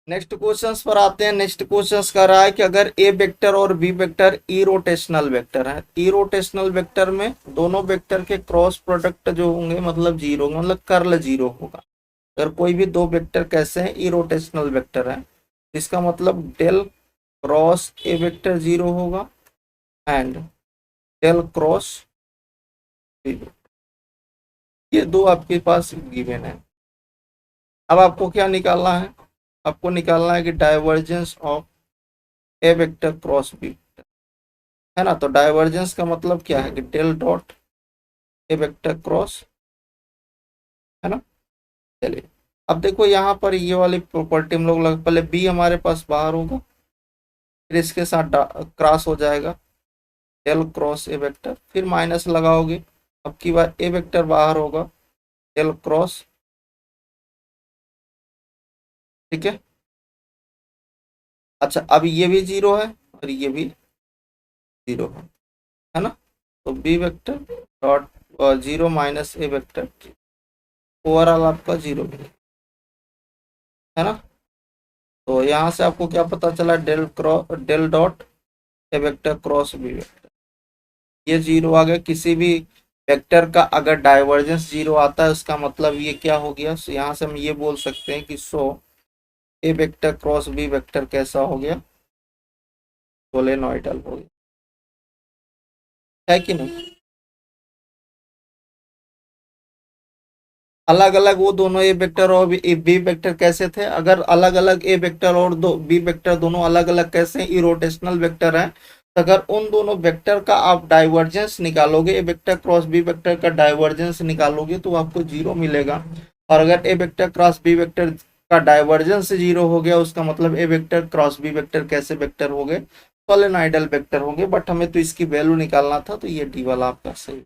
Next questions पर आते हैं। नेक्स्ट क्वेश्चंस कह रहा है कि अगर ए वेक्टर और बी वेक्टर इरोटेशनल वेक्टर है, इरोटेशनल वेक्टर में दोनों वेक्टर के क्रॉस प्रोडक्ट जो होंगे मतलब जीरो होंगे, मतलब कर्ल जीरो होगा। अगर कोई भी दो वेक्टर कैसे हैं, इरोटेशनल वेक्टर है, इसका मतलब del cross A vector zero होगा एंड डेल क्रॉस बी। ये दो आपके पास गिवन है। अब आपको क्या निकालना है, आपको निकालना है कि divergence of A vector cross B, है ना। तो डाइवर्जेंस का मतलब क्या है कि del dot A vector cross, है ना। चलिए अब देखो यहाँ पर ये वाली प्रॉपर्टी हम लोग पहले बी हमारे पास बाहर होगा, फिर इसके साथ क्रॉस हो जाएगा डेल क्रॉस ए वेक्टर, फिर माइनस लगाओगे, अब की बार ए वेक्टर बाहर होगा डेल क्रॉस, ठीक है। अच्छा अब ये भी जीरो है और ये भी जीरो है ना। तो B vector dot zero minus A vector, overall आपका जीरो मिलेगा, है ना। तो यहाँ से आपको क्या पता चला, del dot A vector cross B vector, ये जीरो आ गया। किसी भी वेक्टर का अगर डाइवर्जेंस जीरो आता है उसका मतलब ये क्या हो गया, so यहाँ से हम ये बोल सकते हैं कि सो ए वेक्टर क्रॉस बी वेक्टर कैसा हो गया, सोलेनोइडल हो गया, है कि नहीं। अलग अलग वो दोनों ए वेक्टर और बी वेक्टर कैसे थे, अगर अलग अलग ए वेक्टर और दो बी वेक्टर दोनों अलग अलग कैसे इरोटेशनल वेक्टर हैं, तो अगर उन दोनों वेक्टर का आप डाइवर्जेंस निकालोगे, ए वेक्टर क्रॉस बी वेक्टर का डाइवर्जेंस निकालोगे तो आपको जीरो मिलेगा। और अगर ए वेक्टर क्रॉस बी वेक्टर का डाइवर्जेंस जीरो हो गया उसका मतलब ए वेक्टर क्रॉस बी वेक्टर कैसे वेक्टर हो गए, सोलेनोइडल वेक्टर होंगे। बट हमें तो इसकी वैल्यू निकालना था, तो ये डी वाला आपका सही।